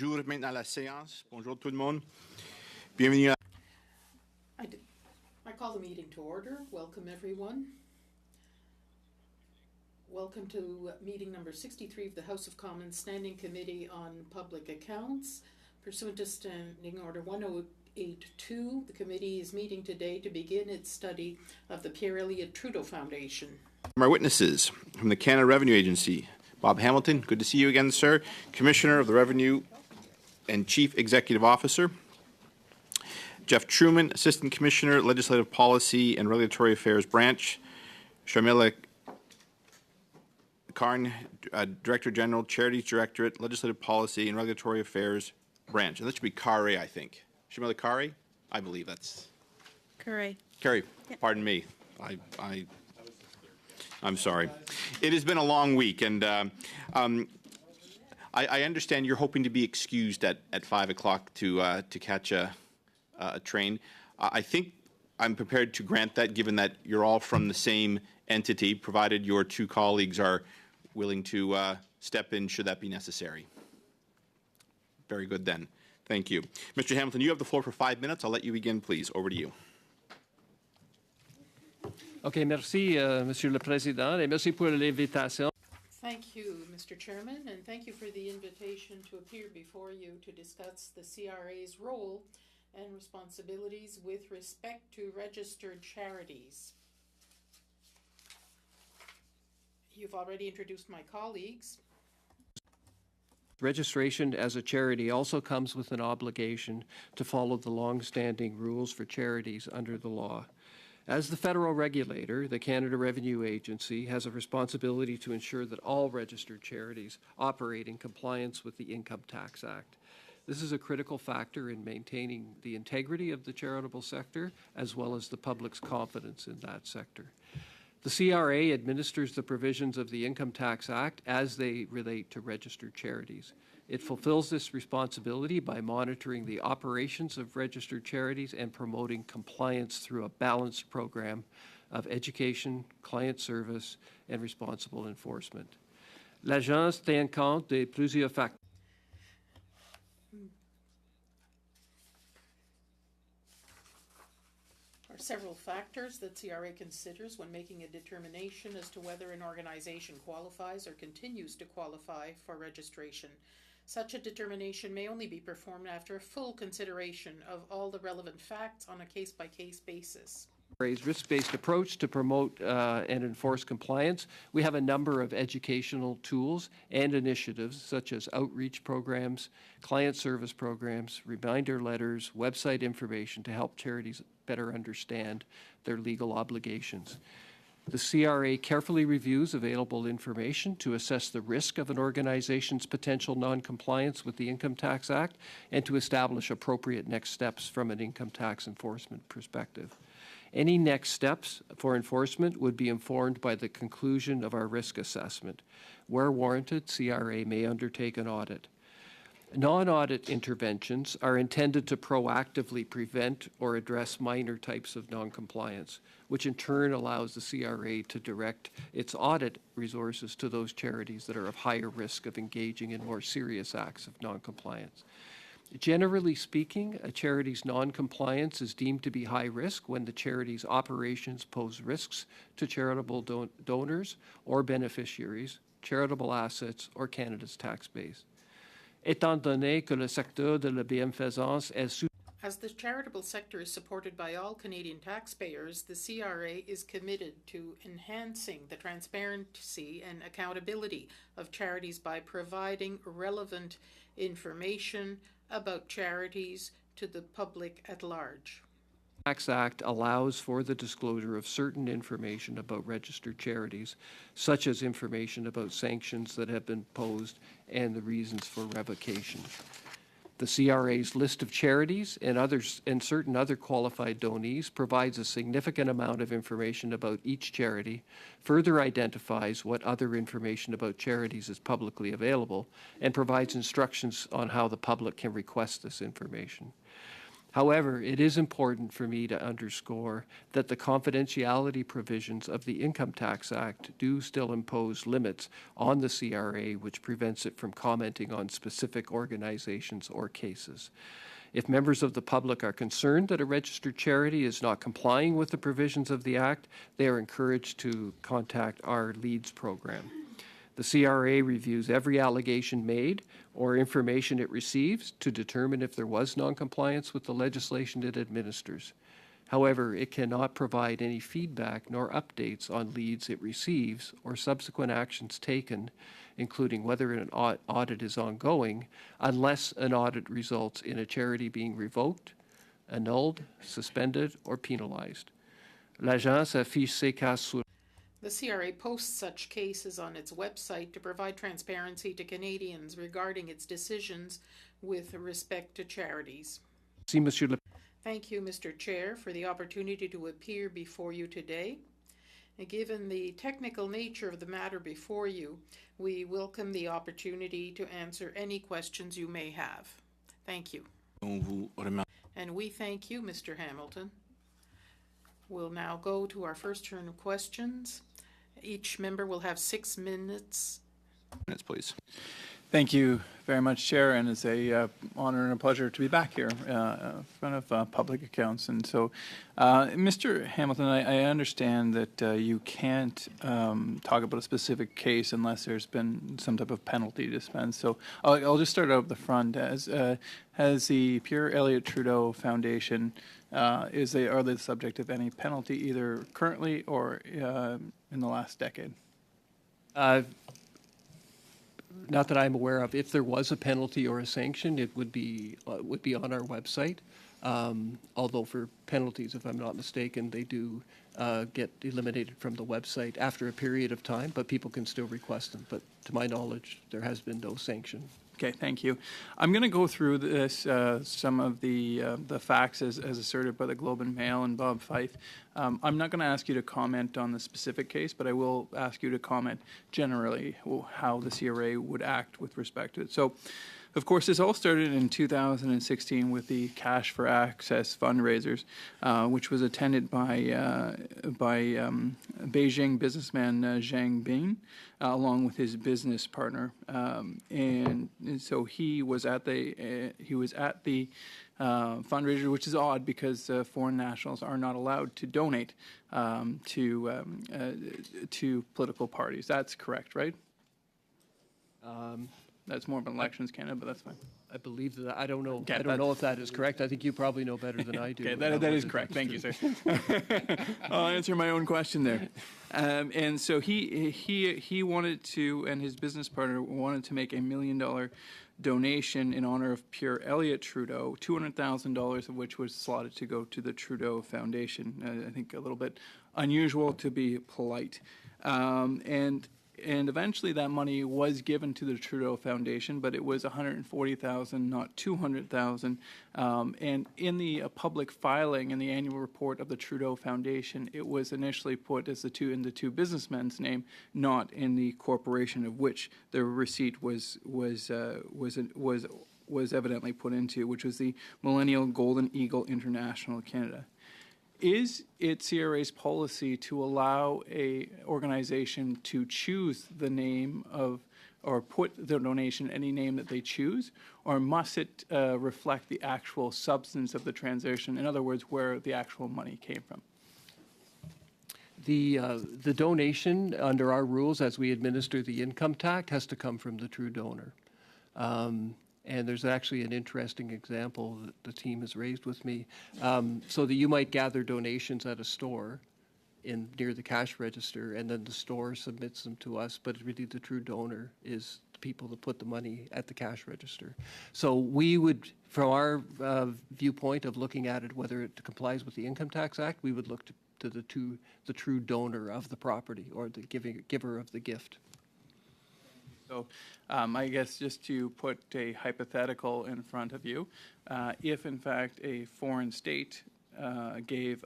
J'ouvre maintenant la séance. Bonjour tout le monde. Bienvenue à... I call the meeting to order. Welcome everyone. Welcome to meeting number 63 of the House of Commons Standing Committee on Public Accounts. Pursuant to Standing Order 1082, the committee is meeting today to begin its study of the Pierre Elliott Trudeau Foundation. Our witnesses from the Canada Revenue Agency. Bob Hamilton, good to see you again, sir. Commissioner of the Revenue and Chief Executive Officer. Jeff Truman, Assistant Commissioner, Legislative Policy and Regulatory Affairs Branch. Sharmila Karn, Director General, Charities Directorate, Legislative Policy and Regulatory Affairs Branch. And that should be Kare, I think. Sharmila Kare? I believe that's... Kare. Kare, yep. Pardon me. I'm sorry. It has been a long week, and I understand you're hoping to be excused at 5 o'clock to catch a train. I think I'm prepared to grant that, given that you're all from the same entity, provided your two colleagues are willing to step in should that be necessary. Very good, then. Thank you. Mr. Hamilton, you have the floor for 5 minutes. I'll let you begin, please. Over to you. OK, merci, Monsieur le Président, et merci pour l'invitation. Thank you, Mr. Chairman, and thank you for the invitation to appear before you to discuss the CRA's role and responsibilities with respect to registered charities. You've already introduced my colleagues. Registration as a charity also comes with an obligation to follow the long-standing rules for charities under the law. As the federal regulator, the Canada Revenue Agency has a responsibility to ensure that all registered charities operate in compliance with the Income Tax Act. This is a critical factor in maintaining the integrity of the charitable sector, as well as the public's confidence in that sector. The CRA administers the provisions of the Income Tax Act as they relate to registered charities. It fulfills this responsibility by monitoring the operations of registered charities and promoting compliance through a balanced program of education, client service, and responsible enforcement. L'Agence tient compte de plusieurs facteurs. There are several factors that CRA considers when making a determination as to whether an organization qualifies or continues to qualify for registration. Such a determination may only be performed after a full consideration of all the relevant facts on a case-by-case basis. Risk-based approach to promote and enforce compliance. We have a number of educational tools and initiatives such as outreach programs, client service programs, reminder letters, website information to help charities better understand their legal obligations. The CRA carefully reviews available information to assess the risk of an organization's potential non-compliance with the Income Tax Act and to establish appropriate next steps from an income tax enforcement perspective. Any next steps for enforcement would be informed by the conclusion of our risk assessment. Where warranted, CRA may undertake an audit. Non-audit interventions are intended to proactively prevent or address minor types of noncompliance, which in turn allows the CRA to direct its audit resources to those charities that are of higher risk of engaging in more serious acts of noncompliance. Generally speaking, a charity's noncompliance is deemed to be high risk when the charity's operations pose risks to charitable donors or beneficiaries, charitable assets, or Canada's tax base. Étant donné que le secteur de la bienfaisance est As the charitable sector is supported by all Canadian taxpayers, the CRA is committed to enhancing the transparency and accountability of charities by providing relevant information about charities to the public at large. The Tax Act allows for the disclosure of certain information about registered charities, such as information about sanctions that have been posed and the reasons for revocation. The CRA's list of charities and certain other qualified donees provides a significant amount of information about each charity, further identifies what other information about charities is publicly available, and provides instructions on how the public can request this information. However, it is important for me to underscore that the confidentiality provisions of the Income Tax Act do still impose limits on the CRA, which prevents it from commenting on specific organizations or cases. If members of the public are concerned that a registered charity is not complying with the provisions of the Act, they are encouraged to contact our LEADS program. The CRA reviews every allegation made or information it receives to determine if there was noncompliance with the legislation it administers. However, it cannot provide any feedback nor updates on leads it receives or subsequent actions taken, including whether an audit is ongoing, unless an audit results in a charity being revoked, annulled, suspended, or penalized. L'Agence affiche ces cas sur The CRA posts such cases on its website to provide transparency to Canadians regarding its decisions with respect to charities. Merci, Monsieur le Thank you, Mr. Chair, for the opportunity to appear before you today. Given the technical nature of the matter before you, we welcome the opportunity to answer any questions you may have. Thank you. And we thank you, Mr. Hamilton. We'll now go to our first turn of questions. Each member will have 6 minutes. Please. Thank you very much, Chair, and it's a honor and a pleasure to be back here in front of public accounts. And so, Mr. Hamilton, I understand that you can't talk about a specific case unless there's been some type of penalty dispensed. So I'll just start out at the front. Has the Pierre Elliott Trudeau Foundation are they the subject of any penalty either currently or in the last decade? Not that I'm aware of. If there was a penalty or a sanction, it would be on our website. Although for penalties, if I'm not mistaken, they do get eliminated from the website after a period of time, but people can still request them. But to my knowledge, there has been no sanction. Okay, thank you. I'm going to go through this, some of the facts as asserted by the Globe and Mail and Bob Fife. I'm not going to ask you to comment on the specific case, but I will ask you to comment generally how the CRA would act with respect to it. So, of course, this all started in 2016 with the Cash for Access fundraisers, which was attended by Beijing businessman Zhang Bin, along with his business partner, and so he was at the fundraiser, which is odd because foreign nationals are not allowed to donate to political parties. That's correct, right? That's more of an elections Canada, but that's fine. I believe that. I don't know. Okay, I don't know if that is correct. I think you probably know better than I do. Okay, that is correct. Thank you, sir. I'll answer my own question there. And so he wanted to, and his business partner wanted to make $1 million donation in honor of Pierre Elliott Trudeau, $200,000 of which was slotted to go to the Trudeau Foundation. I think a little bit unusual, to be polite. And eventually that money was given to the Trudeau Foundation, but it was $140,000, not $200,000. And in the public filing in the annual report of the Trudeau Foundation, it was initially put as in the two businessmen's name, not in the corporation of which the receipt was evidently put into, which was the Millennial Golden Eagle International Canada. Is it CRA's policy to allow a organization to choose the name of, or put the donation any name that they choose, or must it reflect the actual substance of the transaction? In other words, where the actual money came from? The donation under our rules, as we administer the income tax, has to come from the true donor. And there's actually an interesting example that the team has raised with me. So that you might gather donations at a store near the cash register, and then the store submits them to us, but really the true donor is the people that put the money at the cash register. So we would, from our viewpoint of looking at it, whether it complies with the Income Tax Act, we would look to the true donor of the property or the giver of the gift. So I guess just to put a hypothetical in front of you, if in fact a foreign state gave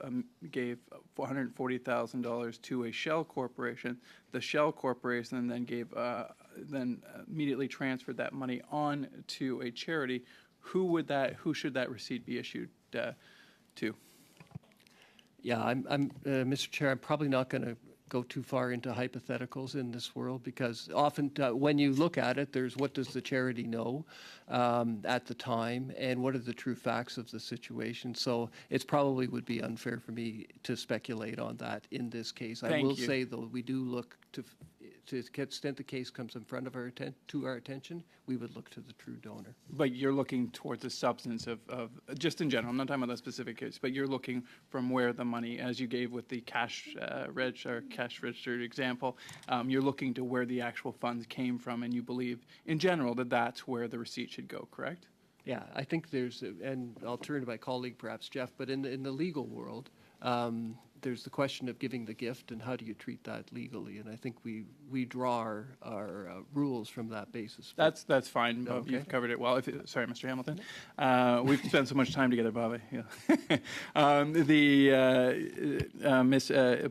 $440,000 to a shell corporation, the shell corporation then immediately transferred that money on to a charity, who should that receipt be issued to? Yeah, Mr. Chair, I'm probably not going to go too far into hypotheticals in this world, because often when you look at it, there's what does the charity know at the time, and what are the true facts of the situation. So it probably would be unfair for me to speculate on that in this case. I will say, though, we do look to the extent the case comes in front of our attention, we would look to the true donor. But you're looking towards the substance of just in general. I'm not talking about that specific case, but you're looking from where the money, as you gave with the cash registered example, you're looking to where the actual funds came from, and you believe, in general, that that's where the receipt should go. Correct? Yeah, I think and I'll turn to my colleague, perhaps Jeff, but in the legal world, there's the question of giving the gift and how do you treat that legally, and I think we draw our rules from that basis. That's fine. Bob. Okay. You've covered it well. Sorry, Mr. Hamilton. We've spent so much time together, Bobby. Yeah.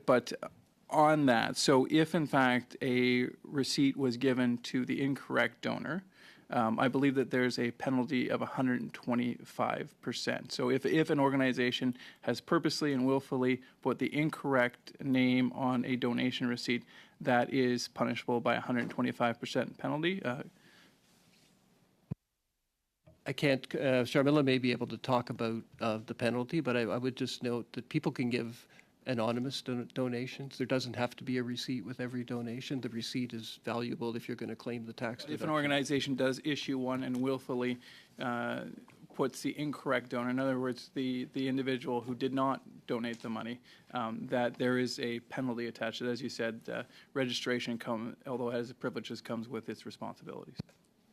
But on that, so if in fact a receipt was given to the incorrect donor, I believe that there's a penalty of 125%. So if an organization has purposely and willfully put the incorrect name on a donation receipt, that is punishable by 125% penalty. I can't, Sharmila may be able to talk about the penalty, but I would just note that people can give anonymous donations. There doesn't have to be a receipt with every donation. The receipt is valuable if you're going to claim the tax deduction. If an organization does issue one and willfully puts the incorrect donor, in other words, the individual who did not donate the money, that there is a penalty attached. As you said, registration, although it has privileges, comes with its responsibilities.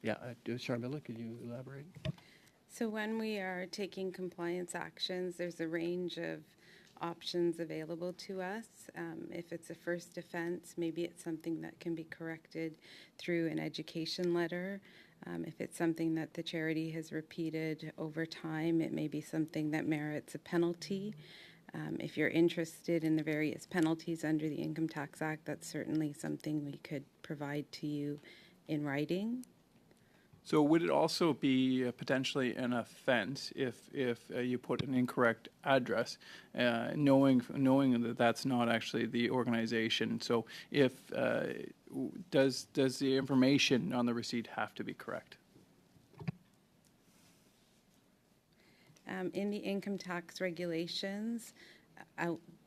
Yeah, Sharmila, can you elaborate? So when we are taking compliance actions, there's a range of options available to us. If it's a first offense, maybe it's something that can be corrected through an education letter. If it's something that the charity has repeated over time, it may be something that merits a penalty. If you're interested in the various penalties under the Income Tax Act, that's certainly something we could provide to you in writing. So would it also be potentially an offense if you put an incorrect address, knowing that that's not actually the organization? So if does the information on the receipt have to be correct? In the income tax regulations,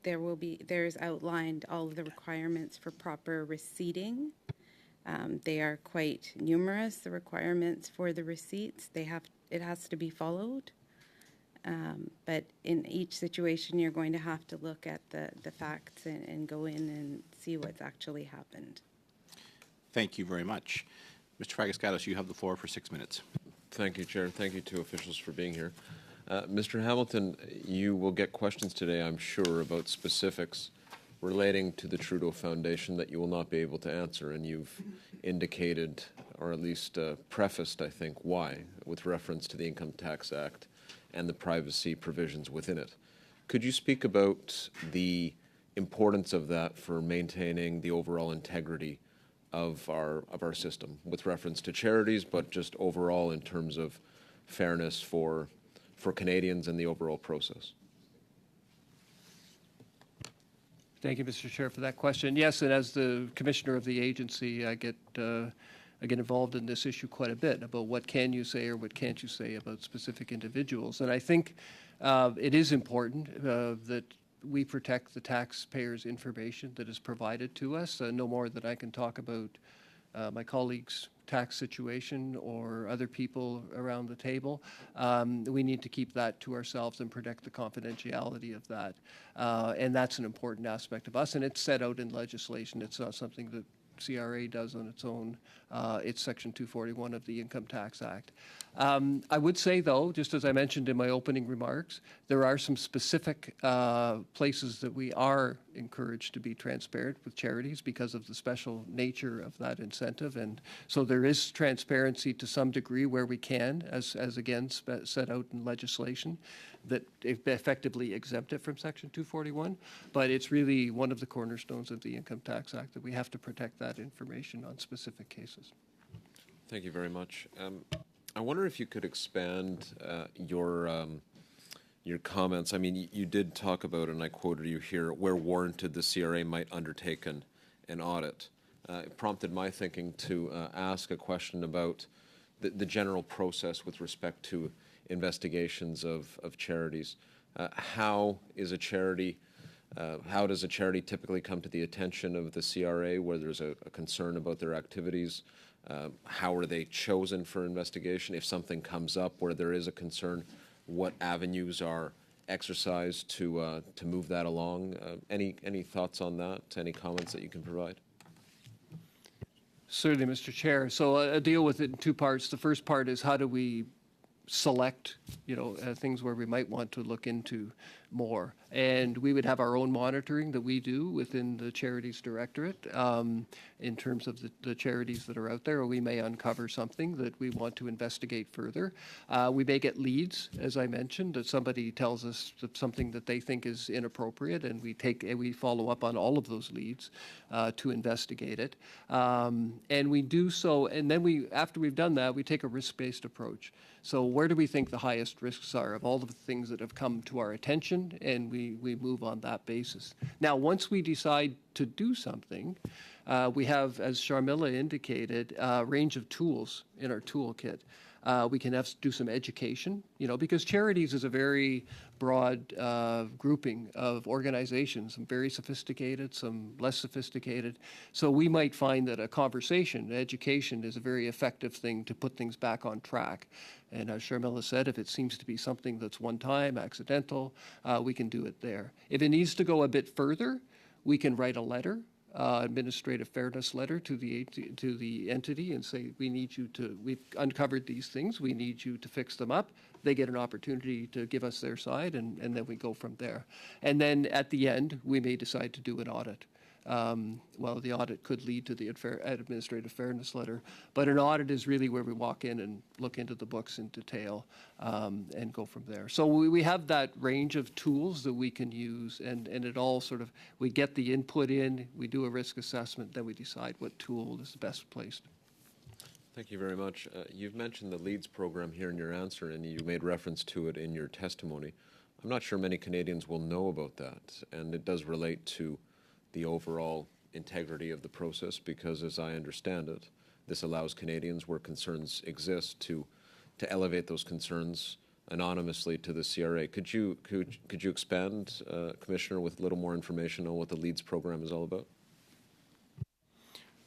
there's outlined all of the requirements for proper receipting. They are quite numerous, the requirements for the receipts. It has to be followed. But in each situation, you're going to have to look at the facts and go in and see what's actually happened. Thank you very much. Mr. Fragaskatos, you have the floor for 6 minutes. Thank you, Chair. Thank you to officials for being here. Mr. Hamilton, you will get questions today, I'm sure, about specifics relating to the Trudeau Foundation that you will not be able to answer, and you've indicated, or at least prefaced, I think, why, with reference to the Income Tax Act and the privacy provisions within it. Could you speak about the importance of that for maintaining the overall integrity of our system, with reference to charities, but just overall in terms of fairness for Canadians and the overall process? Thank you, Mr. Chair, for that question. Yes, and as the commissioner of the agency, I get involved in this issue quite a bit about what can you say or what can't you say about specific individuals. And I think it is important that we protect the taxpayers' information that is provided to us. No more than I can talk about my colleagues' tax situation or other people around the table. We need to keep that to ourselves and protect the confidentiality of that. And that's an important aspect of us, and it's set out in legislation. It's not something that CRA does on its own. It's Section 241 of the Income Tax Act. I would say, though, just as I mentioned in my opening remarks, there are some specific places that we are encouraged to be transparent with charities because of the special nature of that incentive. And so there is transparency to some degree where we can, as again set out in legislation, that effectively exempt it from Section 241. But it's really one of the cornerstones of the Income Tax Act that we have to protect that information on specific cases. Thank you very much. I wonder if you could expand your comments. I mean, you did talk about, and I quoted you here, where warranted, the CRA might undertake an audit. It prompted my thinking to ask a question about the general process with respect to investigations of charities. How does a charity typically come to the attention of the CRA where there's a concern about their activities? How are they chosen for investigation? If something comes up where there is a concern, what avenues are exercised to move that along? Any thoughts on that? Any comments that you can provide? Certainly, Mr. Chair. So I deal with it in two parts. The first part is how do we select, things where we might want to look into more. And we would have our own monitoring that we do within the Charities Directorate in terms of the charities that are out there, or we may uncover something that we want to investigate further. We may get leads, as I mentioned, that somebody tells us something that they think is inappropriate, and we follow up on all of those leads to investigate it. And we do so, and then after we've done that, we take a risk-based approach. So where do we think the highest risks are of all of the things that have come to our attention, and we move on that basis. Now, once we decide to do something, we have, as Sharmila indicated, a range of tools in our toolkit. We can do some education, because charities is a very broad grouping of organizations, some very sophisticated, some less sophisticated. So we might find that a conversation, education, is a very effective thing to put things back on track. And as Sharmila said, if it seems to be something that's one-time, accidental, we can do it there. If it needs to go a bit further, we can write a letter, administrative fairness letter to the entity and say, we've uncovered these things, we need you to fix them up. They get an opportunity to give us their side, and then we go from there. And then at the end, we may decide to do an audit. The audit could lead to the administrative fairness letter, but an audit is really where we walk in and look into the books in detail and go from there. So we have that range of tools that we can use, and it all we get the input in, we do a risk assessment, then we decide what tool is the best placed. Thank you very much. You've mentioned the LEADS program here in your answer, and you made reference to it in your testimony. I'm not sure many Canadians will know about that, and it does relate to the overall integrity of the process, because as I understand it, this allows Canadians where concerns exist to elevate those concerns anonymously to the CRA. Could you expand, Commissioner, with a little more information on what the LEADS program is all about?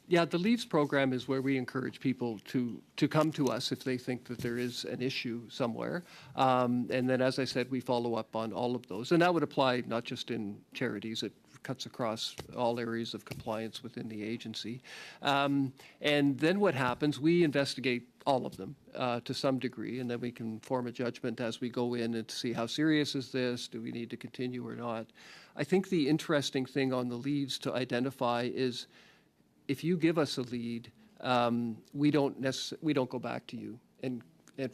Yeah, the LEADS program is where we encourage people to come to us if they think that there is an issue somewhere. And then, as I said, we follow up on all of those. And that would apply not just in charities. It cuts across all areas of compliance within the agency. And then what happens, we investigate all of them to some degree, and then we can form a judgment as we go in and see how serious is this, do we need to continue or not. I think the interesting thing on the leads to identify is if you give us a lead, we don't go back to you and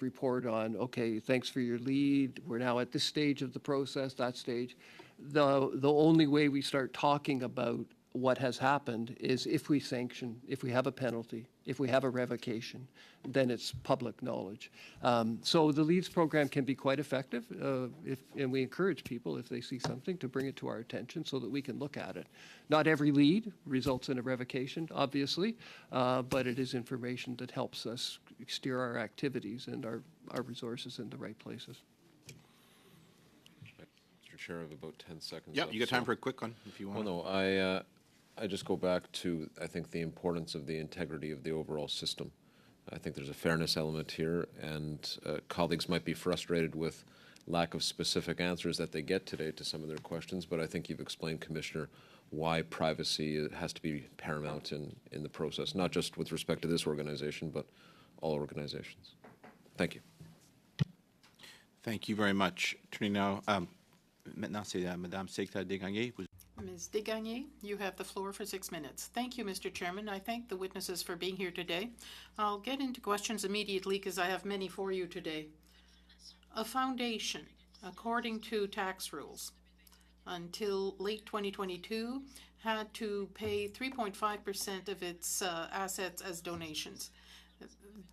report on, okay, thanks for your lead, we're now at this stage of the process, that stage. The only way we start talking about what has happened is if we sanction, if we have a penalty, if we have a revocation, then it's public knowledge. So the LEADS program can be quite effective, and we encourage people, if they see something, to bring it to our attention so that we can look at it. Not every lead results in a revocation, obviously, but it is information that helps us steer our activities and our resources in the right places. Mr. Chair, I have about 10 seconds Yeah, left, you got time for a quick one if you want. Well, no, I just go back to, I think, the importance of the integrity of the overall system. I think there's a fairness element here, and colleagues might be frustrated with lack of specific answers that they get today to some of their questions, but I think you've explained, Commissioner, why privacy has to be paramount in the process, not just with respect to this organization, but all organizations. Thank you. Thank you very much. Turning now, maintenant c'est Madame Secrétaire Desgagnés. Ms. Desgagnés, you have the floor for 6 minutes. Thank you, Mr. Chairman. I thank the witnesses for being here today. I'll get into questions immediately because I have many for you today. A foundation, according to tax rules, until late 2022, had to pay 3.5% of its assets as donations.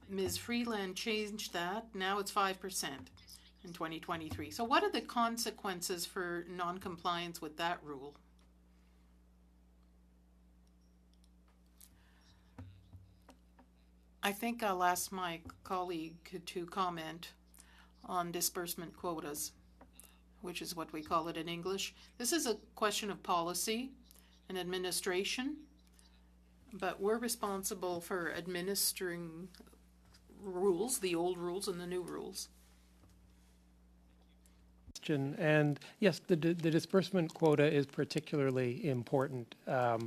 Ms. Freeland changed that. Now it's 5% in 2023. So what are the consequences for non-compliance with that rule? I think I'll ask my colleague to comment on disbursement quotas, which is what we call it in English. This is a question of policy and administration, but we're responsible for administering rules, the old rules and the new rules. And yes, the disbursement quota is particularly important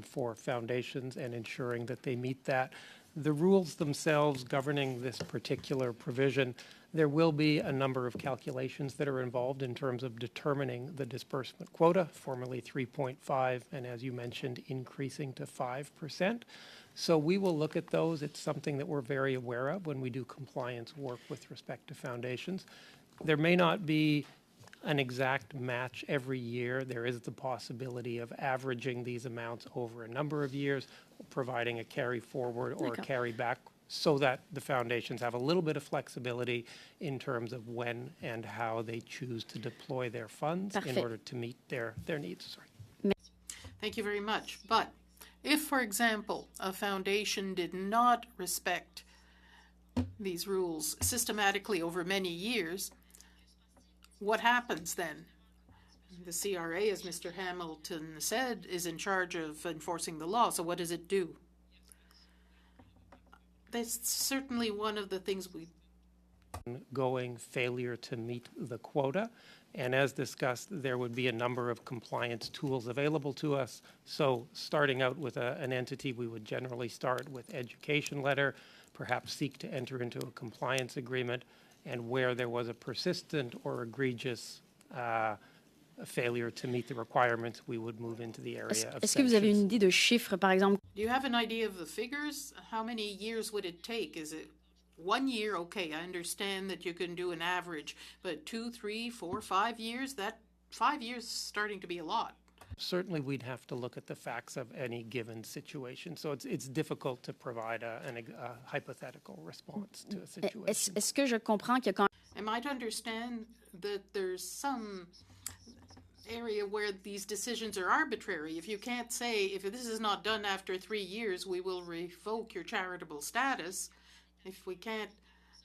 for foundations and ensuring that they meet that. The rules themselves governing this particular provision, there will be a number of calculations that are involved in terms of determining the disbursement quota, formerly 3.5, and as you mentioned, increasing to 5%. So we will look at those. It's something that we're very aware of when we do compliance work with respect to foundations. There may not be an exact match every year. There is the possibility of averaging these amounts over a number of years, providing a carry forward or a carry back so that the foundations have a little bit of flexibility in terms of when and how they choose to deploy their funds in order to meet their needs. Sorry. Thank you very much. But if, for example, a foundation did not respect these rules systematically over many years, what happens then? The CRA, as Mr. Hamilton said, is in charge of enforcing the law, so what does it do? That's certainly one of the things we... Going failure to meet the quota. And as discussed, there would be a number of compliance tools available to us. So starting out with an entity, we would generally start with education letter, perhaps seek to enter into a compliance agreement, and where there was a persistent or egregious failure to meet the requirements, we would move into the area of Est-ce que vous avez une idée de chiffres, par exemple? Do you have an idea of the figures? How many years would it take? Is it 1 year? Okay, I understand that you can do an average, but 2, 3, 4, 5 years? That 5 years is starting to be a lot. Certainly, we'd have to look at the facts of any given situation. So it's difficult to provide a hypothetical response to a situation. Est-ce que je comprends qu'il y a quand Am I to understand that there's some area where these decisions are arbitrary? If you can't say, if this is not done after 3 years, we will revoke your charitable status. If we can't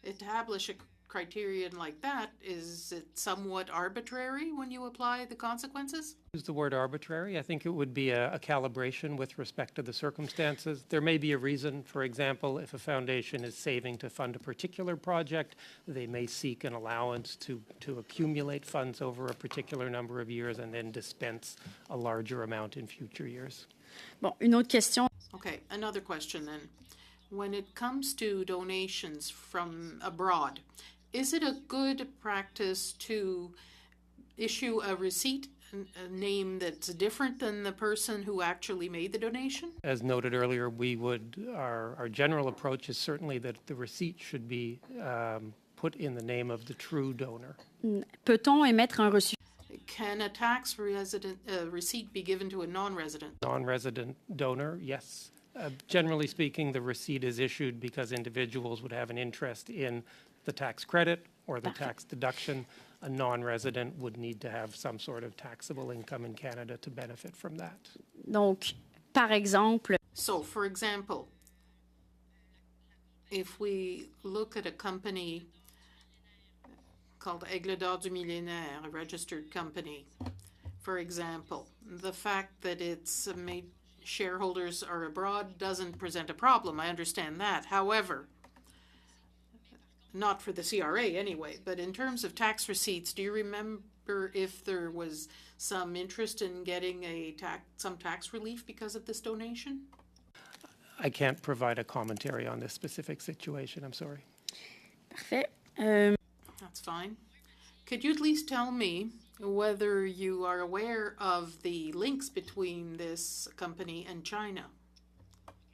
establish a criterion like that, is it somewhat arbitrary when you apply the consequences? Use the word arbitrary. I think it would be a calibration with respect to the circumstances. There may be a reason, for example, if a foundation is saving to fund a particular project, they may seek an allowance to accumulate funds over a particular number of years and then dispense a larger amount in future years. Bon, une autre question. Okay, another question then. When it comes to donations from abroad, is it a good practice to issue a receipt, a name that's different than the person who actually made the donation? As noted earlier, our general approach is certainly that the receipt should be put in the name of the true donor. Peut-on émettre un reçu? Can a tax receipt be given to a non-resident? Non-resident donor, yes. Generally speaking, the receipt is issued because individuals would have an interest in the tax credit or the tax deduction. A non-resident would need to have some sort of taxable income in Canada to benefit from that. Donc, par exemple, So, for example, if we look at a company called Aigle d'Or du Millénaire, a registered company, for example, the fact that its shareholders are abroad doesn't present a problem. I understand that. However, not for the CRA anyway, but in terms of tax receipts, do you remember if there was some interest in getting some tax relief because of this donation? I can't provide a commentary on this specific situation. I'm sorry. parfait. That's fine. Could you at least tell me whether you are aware of the links between this company and China?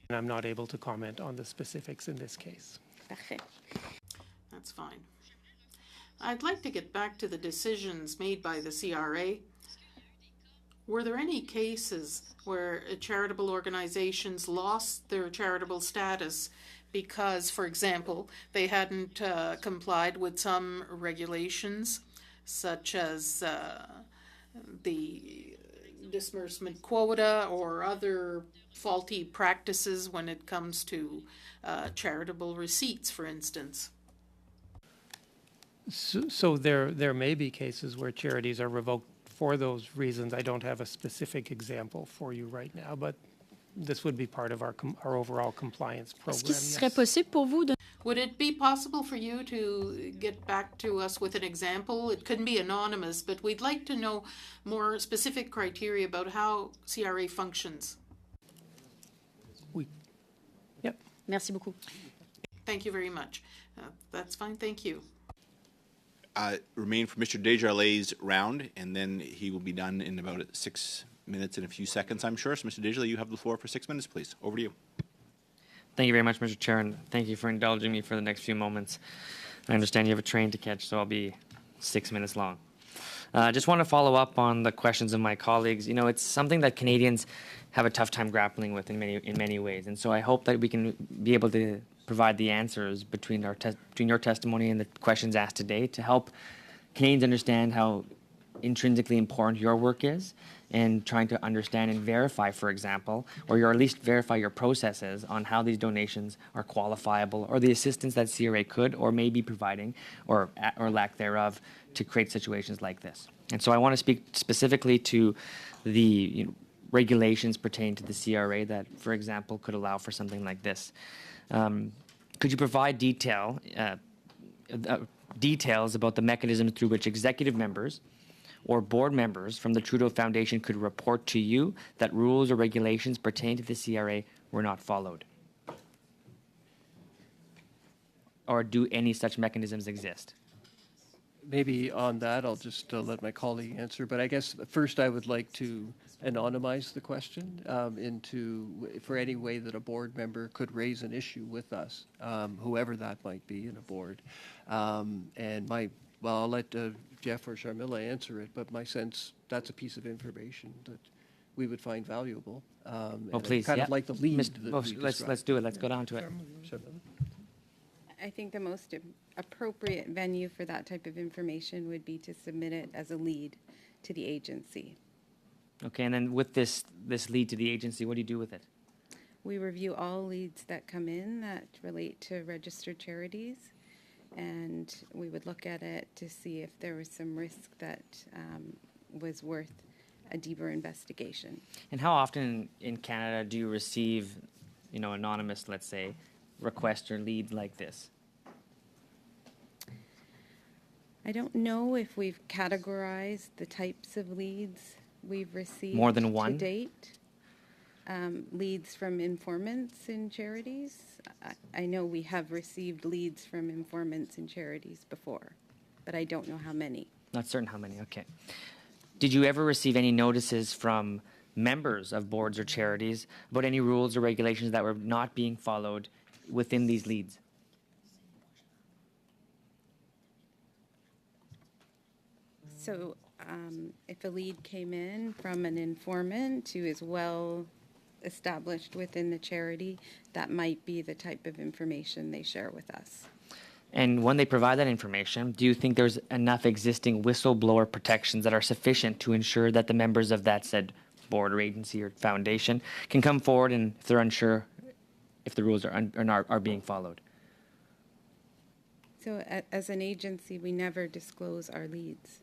And I'm not able to comment on the specifics in this case. Parfait. That's fine. I'd like to get back to the decisions made by the CRA. Were there any cases where charitable organizations lost their charitable status because, for example, they hadn't complied with some regulations, such as the disbursement quota or other faulty practices when it comes to charitable receipts, for instance. So there may be cases where charities are revoked for those reasons. I don't have a specific example for you right now, but this would be part of our overall compliance program. Est-ce qu'il serait Yes. possible pour vous de... Would it be possible for you to get back to us with an example? It couldn't be anonymous, but we'd like to know more specific criteria about how CRA functions. Yep. Merci beaucoup. Thank you very much. That's fine, thank you. Remain for Mr. Desjardins' round, and then he will be done in about 6 minutes and a few seconds, I'm sure. So, Mr. Desjardins, you have the floor for 6 minutes, please. Over to you. Thank you very much, Mr. Chair, and thank you for indulging me for the next few moments. I understand you have a train to catch, so I'll be 6 minutes long. I just want to follow up on the questions of my colleagues. You know, it's something that Canadians have a tough time grappling with in many ways, and so I hope that we can be able to provide the answers between your testimony and the questions asked today to help Canadians understand how intrinsically important your work is, and trying to understand and verify, for example, or at least verify your processes on how these donations are qualifiable, or the assistance that CRA could or may be providing, or lack thereof, to create situations like this. And so I want to speak specifically to the regulations pertaining to the CRA that, for example, could allow for something like this. Could you provide details about the mechanisms through which executive members or board members from the Trudeau Foundation could report to you that rules or regulations pertaining to the CRA were not followed? Or do any such mechanisms exist? Maybe on that, I'll just let my colleague answer. But I guess first I would like to anonymize the question for any way that a board member could raise an issue with us, whoever that might be in a board. I'll let Jeff or Sharmila answer it, but my sense, that's a piece of information that we would find valuable. Oh, please, kind of like the lead. Let's do it. Let's go down to it. Sharmila? I think the most appropriate venue for that type of information would be to submit it as a lead to the agency. Okay, and then with this lead to the agency, what do you do with it? We review all leads that come in that relate to registered charities, and we would look at it to see if there was some risk that was worth a deeper investigation. And how often in Canada do you receive, anonymous, let's say, requests or leads like this? I don't know if we've categorized the types of leads we've received More than one? to date. Leads from informants in charities. I know we have received leads from informants in charities before, but I don't know how many. Not certain how many, okay. Did you ever receive any notices from members of boards or charities about any rules or regulations that were not being followed within these leads? So if a lead came in from an informant who is well established within the charity, that might be the type of information they share with us. And when they provide that information, do you think there's enough existing whistleblower protections that are sufficient to ensure that the members of that said board or agency or foundation can come forward and if they're unsure if the rules are being followed? So as an agency, we never disclose our leads.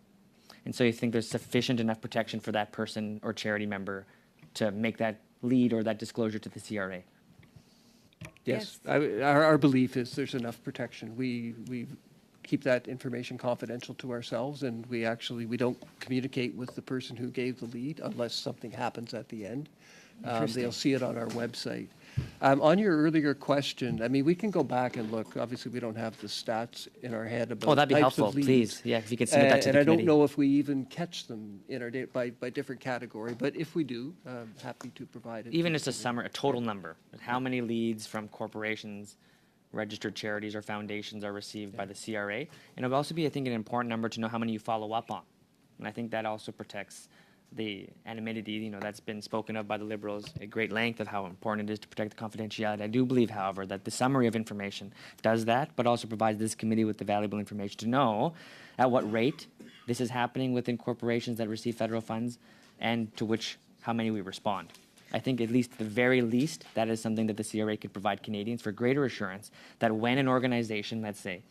And so you think there's sufficient enough protection for that person or charity member to make that lead or that disclosure to the CRA? Yes. Our belief is there's enough protection. We keep that information confidential to ourselves, and we don't communicate with the person who gave the lead unless something happens at the end. They'll see it on our website. On your earlier question, I mean, we can go back and look. Obviously, we don't have the stats in our head about that'd be types helpful, of leads. please. Yeah, if you could submit that to and the I don't committee. know if we even catch them in our data by different category, but if we do, I'm happy to provide it. Even just a total number. How many leads from corporations, registered charities, or foundations are received by the CRA? And it would also be, I think, an important number to know how many you follow up on. And I think that also protects the anonymity, that's been spoken of by the Liberals at great length of how important it is to protect the confidentiality. I do believe, however, that the summary of information does that, but also provides this committee with the valuable information to know at what rate this is happening within corporations that receive federal funds and to how many we respond. I think at least, the very least, that is something that the CRA could provide Canadians for greater assurance that when an organization, let's say,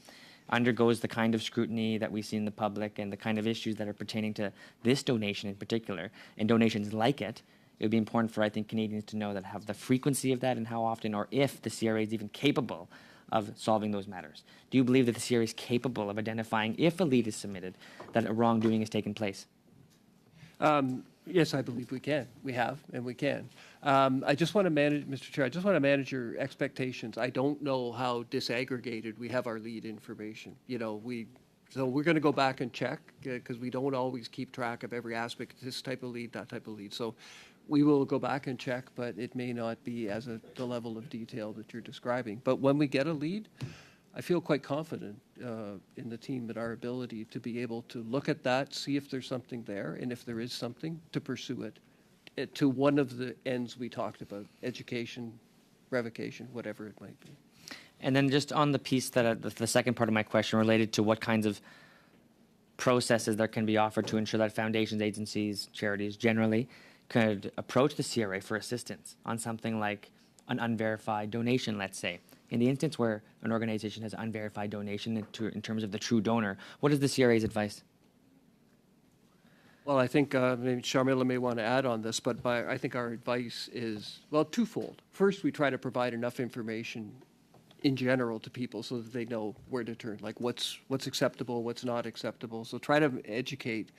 undergoes the kind of scrutiny that we see in the public and the kind of issues that are pertaining to this donation in particular, and donations like it, it would be important for, I think, Canadians to know that have the frequency of that and how often, or if the CRA is even capable of solving those matters. Do you believe that the CRA is capable of identifying, if a lead is submitted, that a wrongdoing has taken place? Yes, I believe we can. We have, and we can. I just want to manage, Mr. Chair, I just want to manage your expectations. I don't know how disaggregated we have our lead information. So we're going to go back and check, because we don't always keep track of every aspect, this type of lead, that type of lead. So we will go back and check, but it may not be as the level of detail that you're describing. But when we get a lead, I feel quite confident in the team and our ability to be able to look at that, see if there's something there, and if there is something, to pursue it to one of the ends we talked about: education, revocation, whatever it might be. And then just on the piece that the second part of my question related to what kinds of processes there can be offered to ensure that foundations, agencies, charities generally could approach the CRA for assistance on something like an unverified donation, let's say. In the instance where an organization has unverified donation in terms of the true donor, what is the CRA's advice? Well, I think maybe Sharmila may want to add on this, but I think our advice is, well, twofold. First, we try to provide enough information in general to people so that they know where to turn, like what's acceptable, what's not acceptable. So try to educate,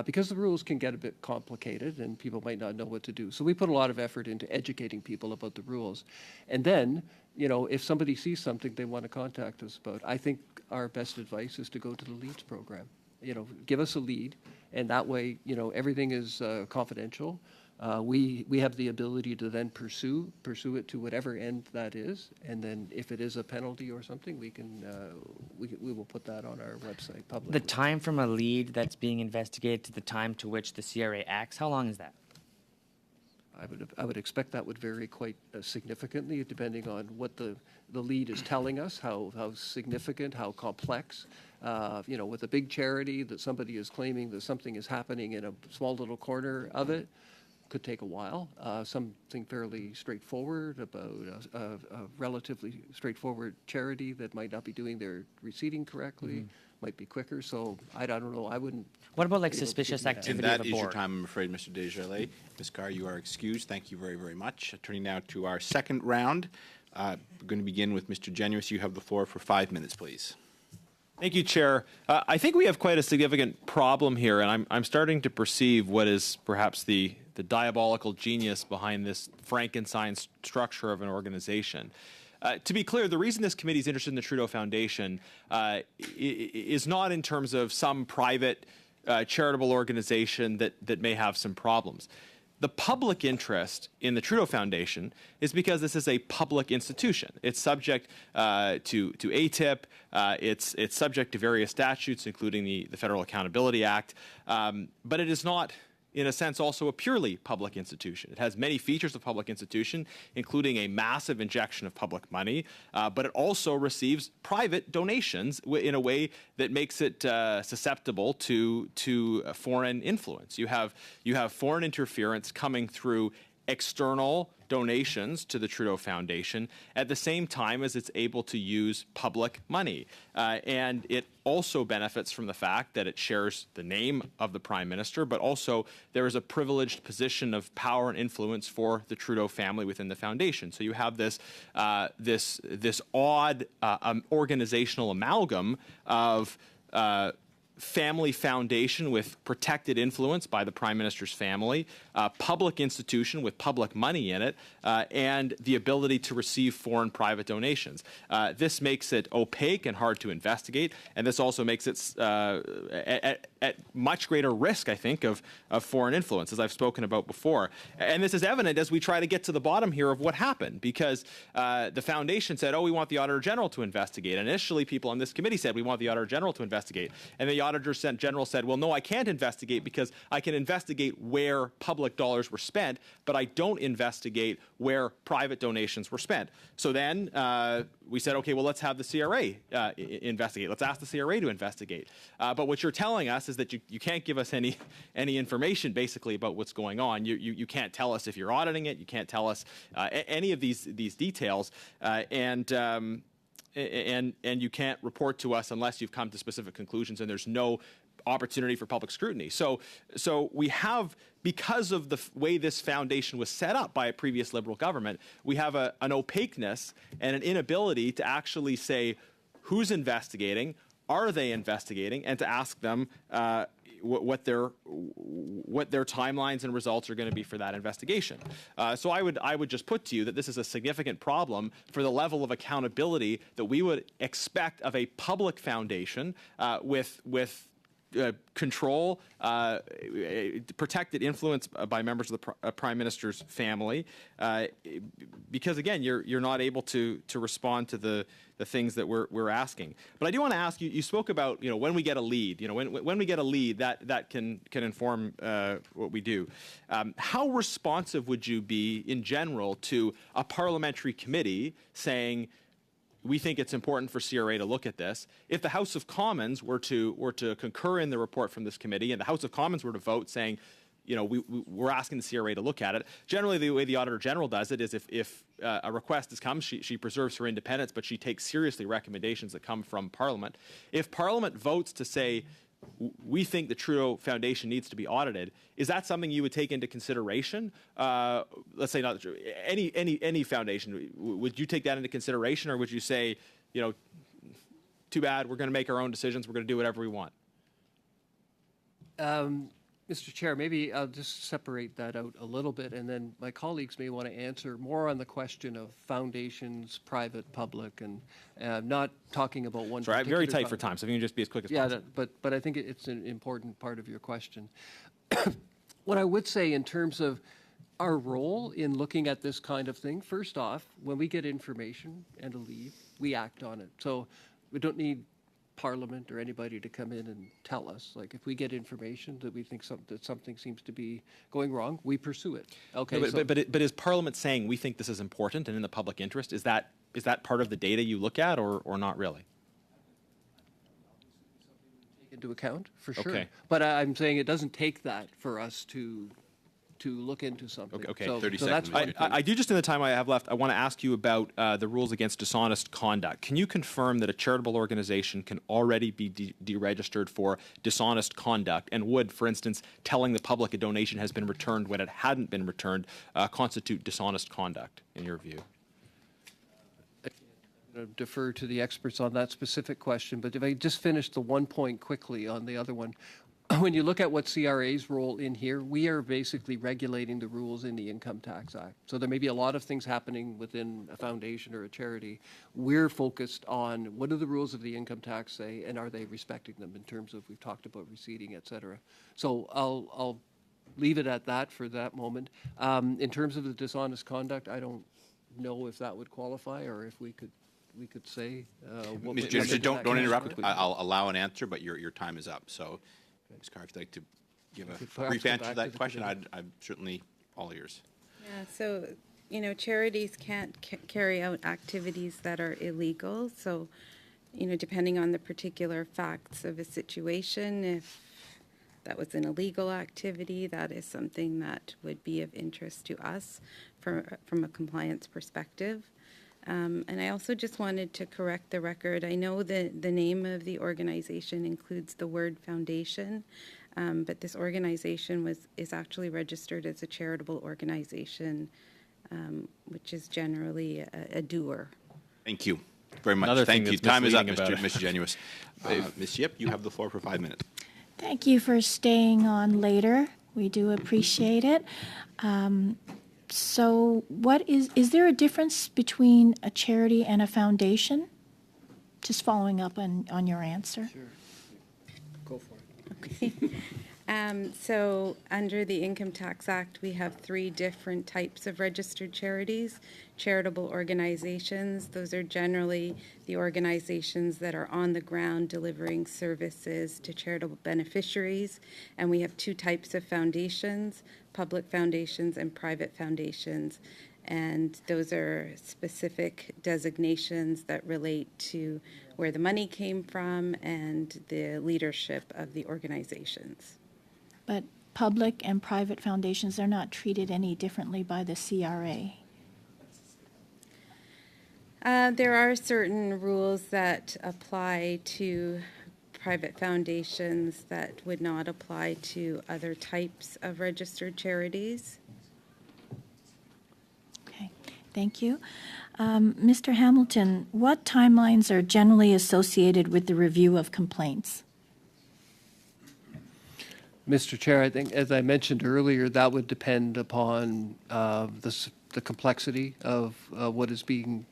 because the rules can get a bit complicated and people might not know what to do. So we put a lot of effort into educating people about the rules. And then, if somebody sees something they want to contact us about, I think our best advice is to go to the LEADS program. Give us a lead, and that way, everything is confidential. We have the ability to then pursue it to whatever end that is, and then if it is a penalty or something, we will put that on our website publicly. The time from a lead that's being investigated to the time to which the CRA acts, how long is that? I would expect that would vary quite significantly, depending on what the lead is telling us, how significant, how complex. With a big charity that somebody is claiming that something is happening in a small little corner of it, could take a while. Something fairly straightforward about a relatively straightforward charity that might not be doing their receipting correctly might be quicker. So I don't know. I wouldn't. What about like suspicious And activity that of a is your board? time, I'm afraid, Mr. Desjardins. Ms. Carr, you are excused. Thank you very, very much. Turning now to our second round. We're going to begin with Mr. Genuis. You have the floor for 5 minutes, please. Thank you, Chair. I think we have quite a significant problem here, and I'm starting to perceive what is perhaps the diabolical genius behind this Frankenstein structure of an organization. To be clear, the reason this committee is interested in the Trudeau Foundation is not in terms of some private charitable organization that may have some problems. The public interest in the Trudeau Foundation is because this is a public institution. It's subject to ATIP. It's subject to various statutes, including the Federal Accountability Act. But it is not, in a sense, also a purely public institution. It has many features of public institution, including a massive injection of public money, but it also receives private donations in a way that makes it susceptible to foreign influence. You have foreign interference coming through external donations to the Trudeau Foundation at the same time as it's able to use public money. And it also benefits from the fact that it shares the name of the Prime Minister, but also there is a privileged position of power and influence for the Trudeau family within the foundation. So you have this odd organizational amalgam of family foundation with protected influence by the Prime Minister's family, public institution with public money in it, and the ability to receive foreign private donations. This makes it opaque and hard to investigate, and this also makes it at much greater risk, I think, of foreign influence, as I've spoken about before. And this is evident as we try to get to the bottom here of what happened, because the foundation said, we want the Auditor General to investigate. And initially, people on this committee said, we want the Auditor General to investigate. And the Auditor General said, well, no, I can't investigate because I can investigate where public dollars were spent, but I don't investigate where private donations were spent. So then we said, okay, well, let's have the CRA investigate. Let's ask the CRA to investigate. But what you're telling us is that you can't give us any information, basically, about what's going on. You can't tell us if you're auditing it. You can't tell us any of these details. And you can't report to us unless you've come to specific conclusions, and there's no opportunity for public scrutiny. So we have, because of the way this foundation was set up by a previous Liberal government, we have an opaqueness and an inability to actually say who's investigating, are they investigating, and to ask them what their timelines and results are going to be for that investigation. So I would just put to you that this is a significant problem for the level of accountability that we would expect of a public foundation with control, protected influence by members of the Prime Minister's family, because again, you're not able to respond to the things that we're asking. But I do want to ask you. You spoke about when we get a lead. When we get a lead, that can inform what we do. How responsive would you be in general to a parliamentary committee saying, we think it's important for CRA to look at this? If the House of Commons were to concur in the report from this committee, and the House of Commons were to vote saying, we're asking the CRA to look at it. Generally, the way the Auditor General does it is if a request has come, she preserves her independence, but she takes seriously recommendations that come from Parliament. If Parliament votes to say, we think the Trudeau Foundation needs to be audited, is that something you would take into consideration? Let's say not any foundation. Would you take that into consideration, or would you say, too bad, we're going to make our own decisions, we're going to do whatever we want? Mr. Chair, maybe I'll just separate that out a little bit, and then my colleagues may want to answer more on the question of foundations, private, public, and not talking about one. Sorry, I'm very tight for time, so if you can just be as quick as possible. Yeah, but I think it's an important part of your question. What I would say in terms of our role in looking at this kind of thing, first off, when we get information and a lead, we act on it. So we don't need Parliament or anybody to come in and tell us. Like, if we get information that we think that something seems to be going wrong, we pursue it. Okay. No, but is Parliament saying we think this is important and in the public interest? Is that part of the data you look at, or not really? Take into account for sure. Okay. But I'm saying it doesn't take that for us to look into something. Okay, so, 30 so seconds. That's I do, just in the time I have left, I want to ask you about the rules against dishonest conduct. Can you confirm that a charitable organization can already be deregistered for dishonest conduct, and would, for instance, telling the public a donation has been returned when it hadn't been returned constitute dishonest conduct, in your view? defer to the experts on that specific question, but if I just finish the one point quickly on the other one. When you look at what CRA's role in here, we are basically regulating the rules in the Income Tax Act. So there may be a lot of things happening within a foundation or a charity. We're focused on what do the rules of the income tax say, and are they respecting them in terms of, we've talked about receipting, et cetera. So I'll leave it at that for that moment. In terms of the dishonest conduct, I don't know if that would qualify, or if we could say. Mr. Jennings, don't interrupt. I'll allow an answer, but your time is up. So, Ms. Carr, if you'd like to give a brief answer to that question, I'm certainly all ears. Yeah, so, charities can't carry out activities that are illegal. So, depending on the particular facts of a situation, if that was an illegal activity, that is something that would be of interest to us from a compliance perspective. And I also just wanted to correct the record. I know the name of the organization includes the word foundation, but this organization is actually registered as a charitable organization, which is generally a doer. Thank you very much. Another Thank thing you. that's Time is up, misleading about Mr. Genuis. Ms. Yip, you have the floor for 5 minutes. Thank you for staying on later. We do appreciate it. So is there a difference between a charity and a foundation? Just following up on your answer. Sure. Go for it. So under the Income Tax Act, we have 3 different types of registered charities. Charitable organizations, those are generally the organizations that are on the ground delivering services to charitable beneficiaries. And we have 2 types of foundations, public foundations and private foundations. And those are specific designations that relate to where the money came from and the leadership of the organizations. But public and private foundations are not treated any differently by the CRA. There are certain rules that apply to private foundations that would not apply to other types of registered charities. Okay, thank you. Mr. Hamilton, what timelines are generally associated with the review of complaints? Mr. Chair, I think, as I mentioned earlier, that would depend upon the complexity of what is being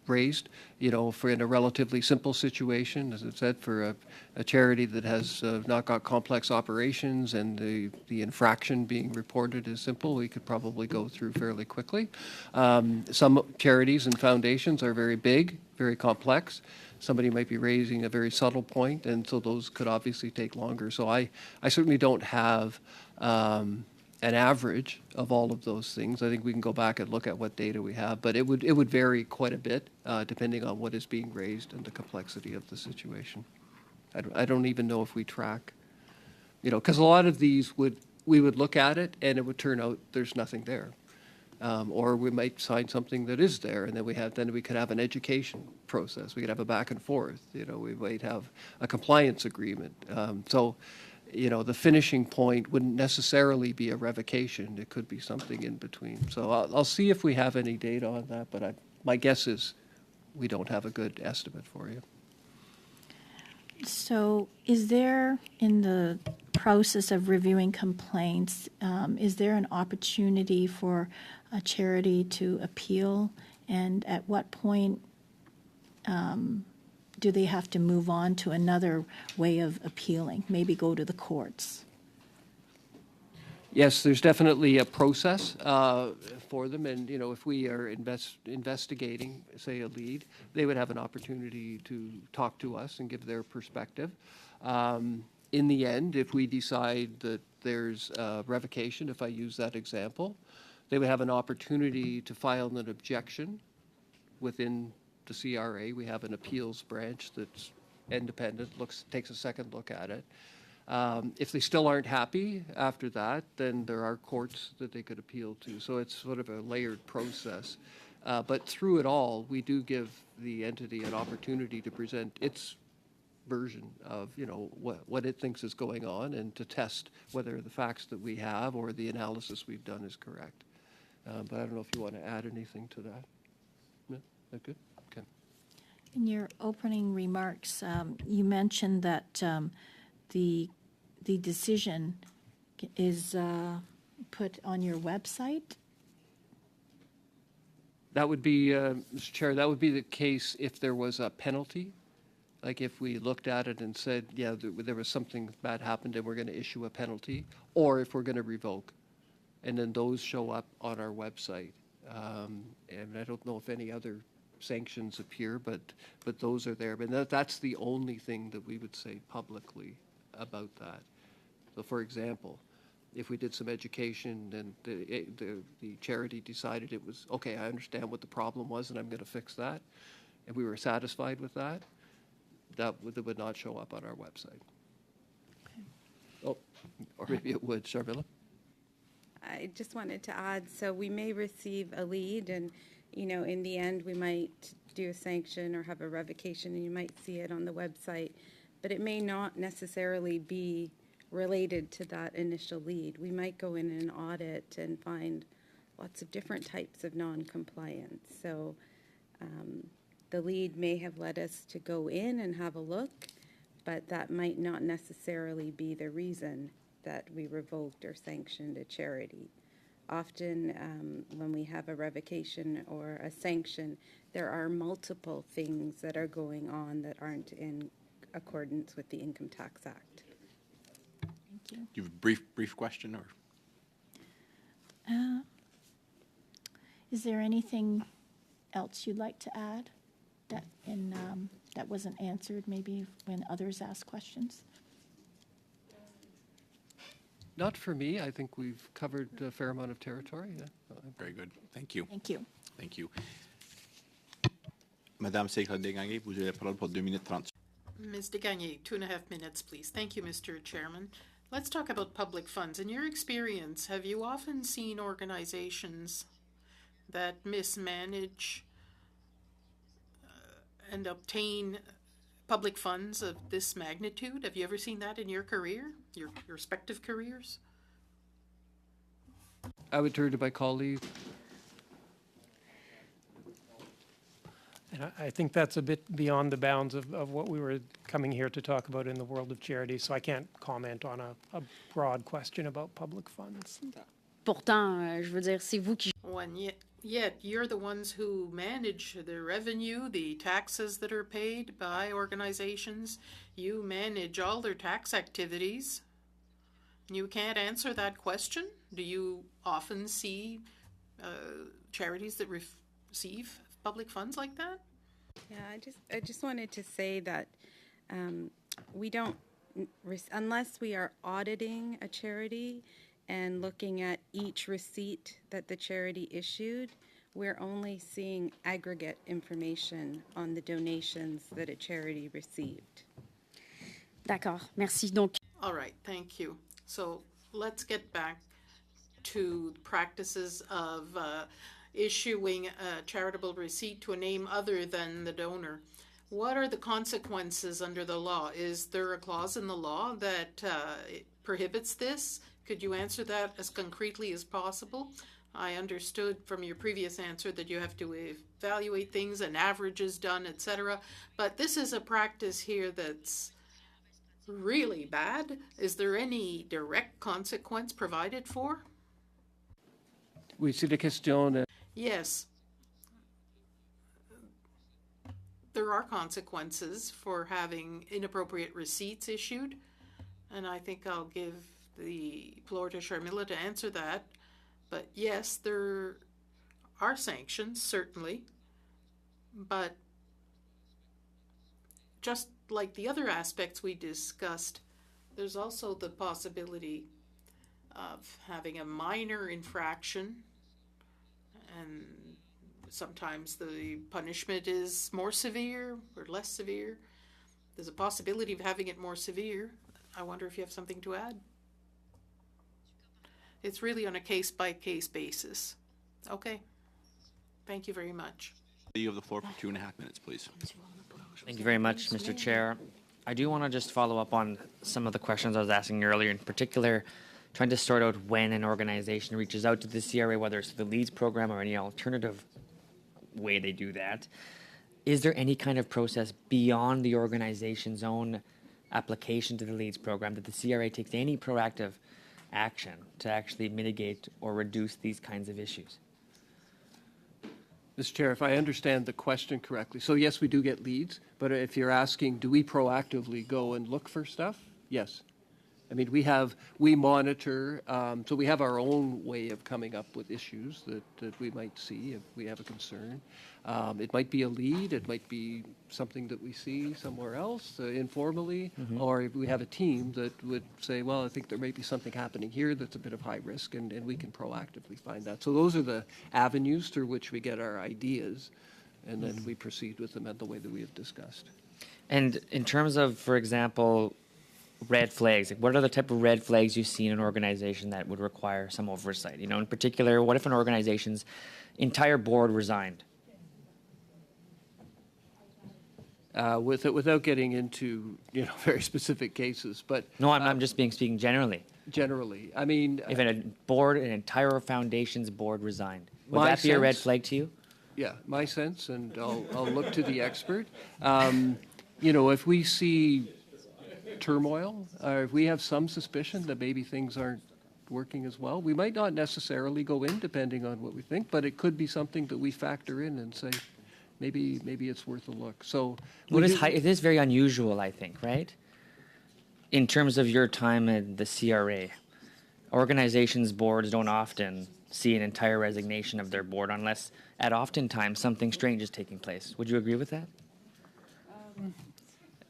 raised. You know, for in a relatively simple situation, as I said, for a charity that has not got complex operations and the infraction being reported is simple, we could probably go through fairly quickly. Some charities and foundations are very big, very complex. Somebody might be raising a very subtle point, and so those could obviously take longer. So I certainly don't have an average of all of those things. I think we can go back and look at what data we have, but it would vary quite a bit depending on what is being raised and the complexity of the situation. I don't even know if we track, you know, because a lot of these we would look at it and it would turn out there's nothing there. Or we might sign something that is there, and then we could have an education process. We could have a back and forth. You know, we might have a compliance agreement. So, you know, the finishing point wouldn't necessarily be a revocation. It could be something in between. So I'll see if we have any data on that, but my guess is we don't have a good estimate for you. So is there, in the process of reviewing complaints, is there an opportunity for a charity to appeal? And at what point do they have to move on to another way of appealing, maybe go to the courts? Yes, there's definitely a process for them, and you know, if we are investigating, say, a lead, they would have an opportunity to talk to us and give their perspective. In the end, if we decide that there's revocation, if I use that example, they would have an opportunity to file an objection within the CRA. We have an appeals branch that's independent, takes a second look at it. If they still aren't happy after that, then there are courts that they could appeal to. So it's sort of a layered process. But through it all, we do give the entity an opportunity to present its version of, you know, what it thinks is going on and to test whether the facts that we have or the analysis we've done is correct. But I don't know if you want to add anything to that. No? That good? Okay. In your opening remarks, you mentioned that the decision is put on your website. That would be, Mr. Chair, that would be the case if there was a penalty. Like if we looked at it and said, yeah, there was something bad happened and we're going to issue a penalty, or if we're going to revoke. And then those show up on our website. And I don't know if any other sanctions appear, but those are there. But that's the only thing that we would say publicly about that. So, for example, if we did some education and the charity decided it was, okay, I understand what the problem was and I'm going to fix that, and we were satisfied with that, that would not show up on our website. Okay. Oh, or maybe it would. Sharmila? I just wanted to add, so we may receive a lead and, you know, in the end we might do a sanction or have a revocation and you might see it on the website, but it may not necessarily be related to that initial lead. We might go in and audit and find lots of different types of non-compliance. So the lead may have led us to go in and have a look, but that might not necessarily be the reason that we revoked or sanctioned a charity. Often when we have a revocation or a sanction, there are multiple things that are going on that aren't in accordance with the Income Tax Act. Thank you. Do you have a brief question, or? Is there anything else you'd like to add that that wasn't answered maybe when others asked questions? Not for me. I think we've covered a fair amount of territory. Yeah. Very good. Thank you. Thank you. Thank you. Madame Claude Desgagnés, vous avez la parole pour 2 minutes 30. Ms. Desgagnés, 2.5 minutes, please. Thank you, Mr. Chairman. Let's talk about public funds. In your experience, have you often seen organizations that mismanage and obtain public funds of this magnitude? Have you ever seen that in your career, your respective careers? I would turn to my colleague. And I think that's a bit beyond the bounds of what we were coming here to talk about in the world of charity, so I can't comment on a broad question about public funds. Pourtant, je veux dire, c'est vous qui... When yet you're the ones who manage the revenue, the taxes that are paid by organizations. You manage all their tax activities. You can't answer that question? Do you often see charities that receive public funds like that? Yeah, I just wanted to say that we don't, unless we are auditing a charity and looking at each receipt that the charity issued, we're only seeing aggregate information on the donations that a charity received. D'accord, merci. Donc, All right, thank you. So let's get back to practices of issuing a charitable receipt to a name other than the donor. What are the consequences under the law? Is there a clause in the law that prohibits this? Could you answer that as concretely as possible? I understood from your previous answer that you have to evaluate things and averages done, etc. But this is a practice here that's really bad. Is there any direct consequence provided for? Oui, c'est la question. Yes. There are consequences for having inappropriate receipts issued, and I think I'll give the floor to Sharmila to answer that. But yes, there are sanctions, certainly, but just like the other aspects we discussed, there's also the possibility of having a minor infraction, and sometimes the punishment is more severe or less severe. There's a possibility of having it more severe. I wonder if you have something to add. It's really on a case-by-case basis. Okay. Thank you very much. You have the floor for 2.5 minutes, please. Thank you very much, Mr. Chair. I do want to just follow up on some of the questions I was asking earlier, in particular, trying to sort out when an organization reaches out to the CRA, whether it's the LEADS program or any alternative way they do that. Is there any kind of process beyond the organization's own application to the LEADS program that the CRA takes any proactive action to actually mitigate or reduce these kinds of issues? Mr. Chair, if I understand the question correctly, so yes, we do get leads, but if you're asking, do we proactively go and look for stuff? Yes. I mean, we monitor, so we have our own way of coming up with issues that we might see if we have a concern. It might be a lead, it might be something that we see somewhere else informally, or if we have a team that would say, well, I think there may be something happening here that's a bit of high risk, and we can proactively find that. So those are the avenues through which we get our ideas, and then we proceed with them in the way that we have discussed. And in terms of, for example, red flags, like what are the type of red flags you see in an organization that would require some oversight? You know, in particular, what if an organization's entire board resigned? Without getting into very specific cases, but No, I'm just speaking generally. Generally, I mean, If an entire foundation's board resigned, would My that be a red sense- flag to you? yeah, my sense, and I'll look to the expert. If we see turmoil, or if we have some suspicion that maybe things aren't working as well, we might not necessarily go in, depending on what we think, but it could be something that we factor in and say, maybe it's worth a look. So It is very unusual, I think, right? in terms of your time at the CRA, organizations' boards don't often see an entire resignation of their board unless at oftentimes something strange is taking place. Would you agree with that?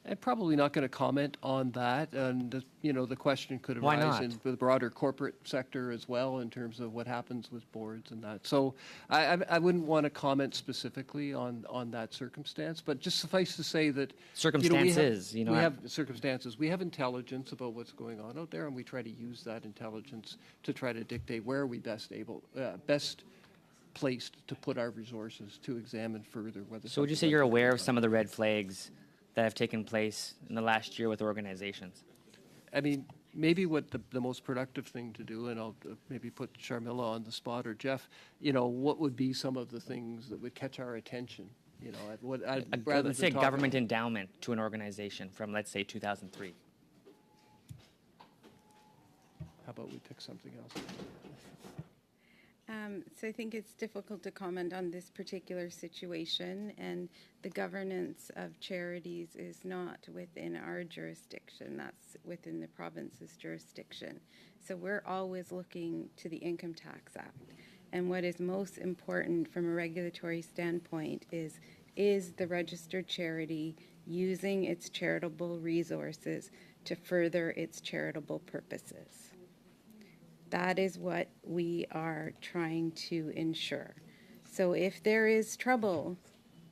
I'm probably not going to comment on that, and the question could Why arise not? in the broader corporate sector as well in terms of what happens with boards and that. So I wouldn't want to comment specifically on that circumstance, but just suffice to say that Circumstances, we have circumstances. We have intelligence about what's going on out there, and we try to use that intelligence to try to dictate where we best placed to put our resources to examine further whether. So would you say you're aware of some of the red flags that have taken place in the last year with organizations? I mean, maybe what the most productive thing to do, and I'll maybe put Sharmila on the spot or Jeff, what would be some of the things that would catch our attention? Let's say government endowment to an organization from, let's say, 2003. How about we pick something else? So I think it's difficult to comment on this particular situation, and the governance of charities is not within our jurisdiction. That's within the province's jurisdiction. So we're always looking to the Income Tax Act. And what is most important from a regulatory standpoint is the registered charity using its charitable resources to further its charitable purposes? That is what we are trying to ensure. So if there is trouble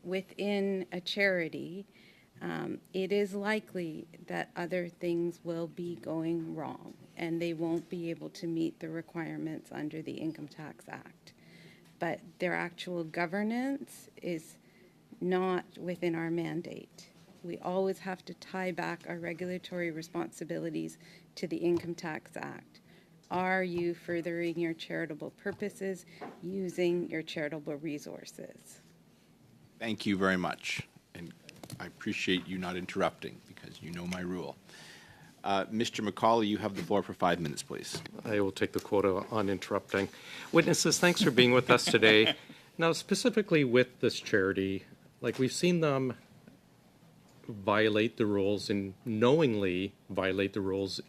within a charity, it is likely that other things will be going wrong and they won't be able to meet the requirements under the Income Tax Act. But their actual governance is not within our mandate. We always have to tie back our regulatory responsibilities to the Income Tax Act. Are you furthering your charitable purposes using your charitable resources? Thank you very much. And I appreciate you not interrupting because you know my rule. Mr. McCauley, you have the floor for 5 minutes, please. I will take the quota on interrupting. Witnesses, thanks for being with us today. Now, specifically with this charity, we've seen them violate the rules and knowingly violate the rules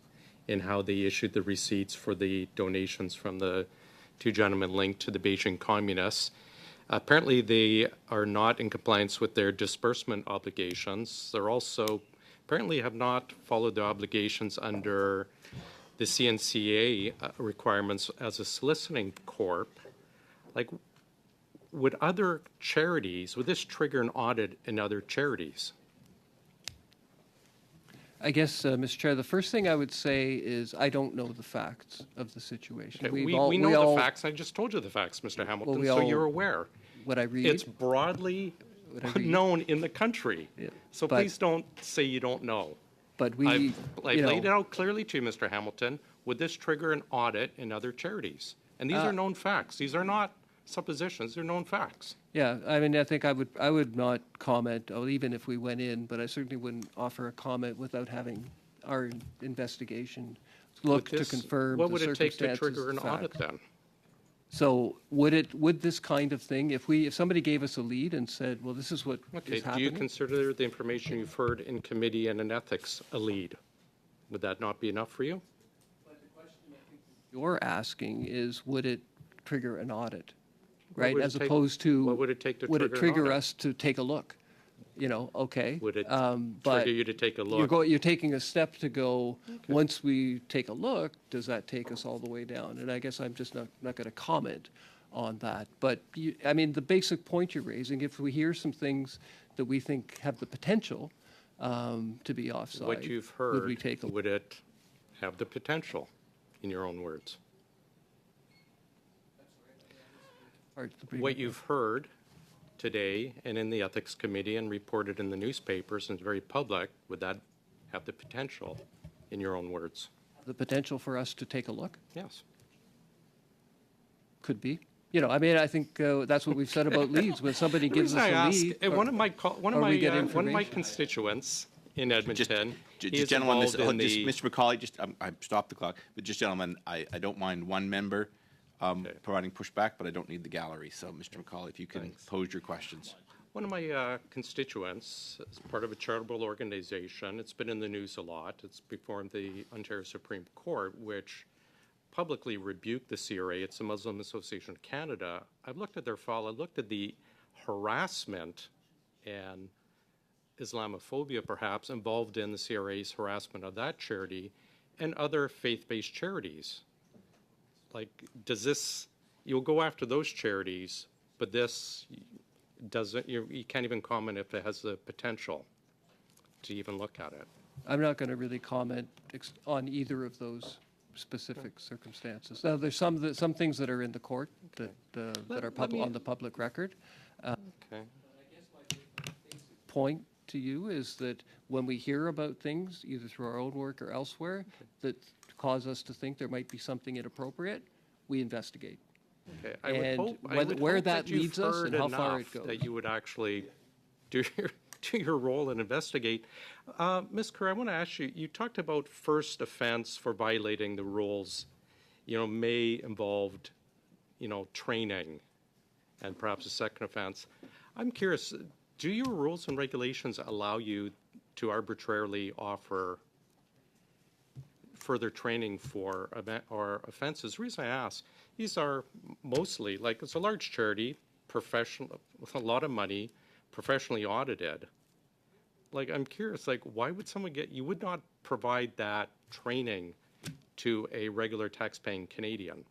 in how they issued the receipts for the donations from the two gentlemen linked to the Beijing Communists. Apparently, they are not in compliance with their disbursement obligations. They're also apparently have not followed the obligations under the CNCA requirements as a soliciting corp. Would other charities, would this trigger an audit in other charities? I guess, Mr. Chair, the first thing I would say is I don't know the facts of the situation. Okay, we know the facts. I just told you the facts, Mr. Hamilton, so you're aware. What I read. It's broadly known in the country. Yeah, so please don't say you don't know. But I've laid it out clearly to you, Mr. Hamilton. Would this trigger an audit in other charities? And these are known facts. These are not suppositions. They're known facts. Yeah, I mean, I think I would not comment, even if we went in, but I certainly wouldn't offer a comment without having our investigation look to confirm the circumstances. What would it take to trigger an audit then? So would this kind of thing, if somebody gave us a lead and said, well, this is what is happening? Do you consider the information you've heard in committee and in ethics a lead? Would that not be enough for you? But the question I think you're asking is, would it trigger an audit? Right, as opposed to what would it take to would it trigger an audit? us to take a look? Okay. Would it but trigger you to take a look? You're taking a step to go. Okay. Once we take a look, does that take us all the way down? And I guess I'm just not going to comment on that. But I mean, the basic point you're raising, if we hear some things that we think have the potential to be offside, what you've heard, would we take a look? Would it have the potential, in your own words? What you've heard today and in the Ethics Committee and reported in the newspapers and very public, would that have the potential, in your own words? The potential for us to take a look? Yes. Could be. I mean, I think that's what we've said about leads. When somebody gives us a lead, one of my constituents in Edmonton, gentlemen, Mr. McCauley, I stopped the clock. But just gentlemen, I don't mind one member providing pushback, but I don't need the gallery. So, Mr. McCauley, if you can pose your questions. One of my constituents is part of a charitable organization. It's been in the news a lot. It's before the Ontario Supreme Court, which publicly rebuked the CRA. It's the Muslim Association of Canada. I've looked at their file. I looked at the harassment and Islamophobia, perhaps, involved in the CRA's harassment of that charity and other faith-based charities. Like, does this, you'll go after those charities, but this doesn't, you can't even comment if it has the potential to even look at it. I'm not going to really comment on either of those specific circumstances. Now, there's some things that are in the court that are on the public record. Okay. Point to you is that when we hear about things, either through our own work or elsewhere, that cause us to think there might be something inappropriate, we investigate. Okay. And where that leads us and how far it goes. That you would actually do your role and investigate. Ms. Kerr, I want to ask you, you talked about first offense for violating the rules, may involve, training and perhaps a second offense. I'm curious, do your rules and regulations allow you to arbitrarily offer further training for offenses? The reason I ask, these are mostly, like, it's a large charity, professional, with a lot of money, professionally audited. Like, I'm curious, like, why would someone you would not provide that training to a regular tax-paying Canadian?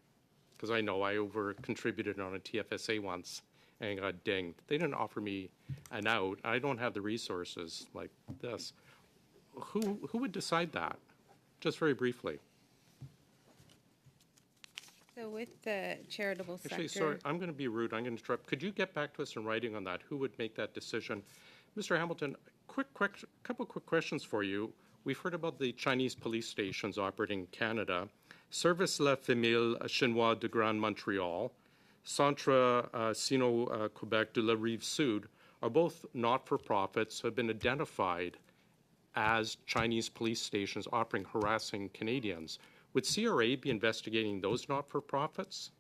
Because I know I over-contributed on a TFSA once and got dinged. They didn't offer me an out. I don't have the resources like this. Who would decide that? Just very briefly. So with the charitable sector... Actually, sorry, I'm going to be rude. I'm going to interrupt. Could you get back to us in writing on that? Who would make that decision? Mr. Hamilton, couple quick questions for you. We've heard about the Chinese police stations operating in Canada. Service La Famille Chinois de Grand Montreal, Centre Sino-Quebec de la Rive Sud are both not-for-profits who have been identified as Chinese police stations operating harassing Canadians. Would CRA be investigating those not-for-profits?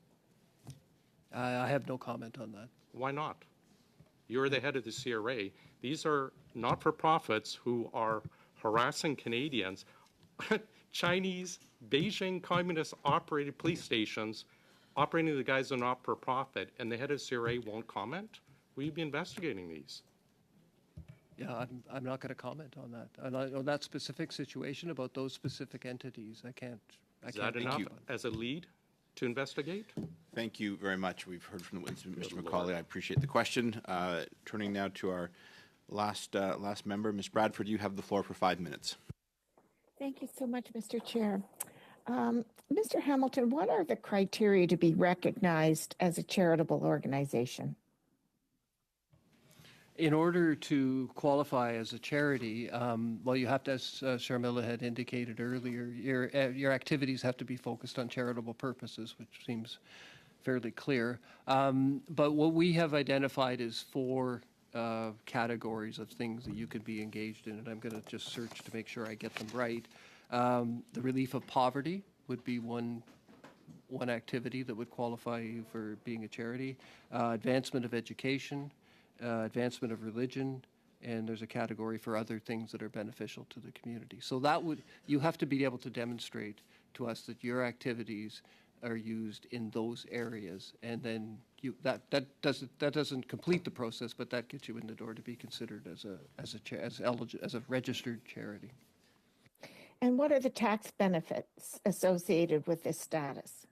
I have no comment on that. Why not? You're the head of the CRA. These are not-for-profits who are harassing Canadians. Chinese, Beijing communist-operated police stations operating the guys are not-for-profit, and the head of CRA won't comment? Will you be investigating these? Yeah, I'm not going to comment on that. On that specific situation about those specific entities, I can't. Is that enough as a lead to investigate? Thank you very much. We've heard from the witness, Mr. McCauley. I appreciate the question. Turning now to our last member, Ms. Bradford, you have the floor for 5 minutes. Thank you so much, Mr. Chair. Mr. Hamilton, what are the criteria to be recognized as a charitable organization? In order to qualify as a charity, well, you have to, as Sharmila had indicated earlier, your activities have to be focused on charitable purposes, which seems fairly clear. But what we have identified is 4 categories of things that you could be engaged in, and I'm going to just search to make sure I get them right. The relief of poverty would be one activity that would qualify you for being a charity. Advancement of education, advancement of religion, and there's a category for other things that are beneficial to the community. So you have to be able to demonstrate to us that your activities are used in those areas, and then that doesn't complete the process, but that gets you in the door to be considered as a registered charity. And what are the tax benefits associated with this status?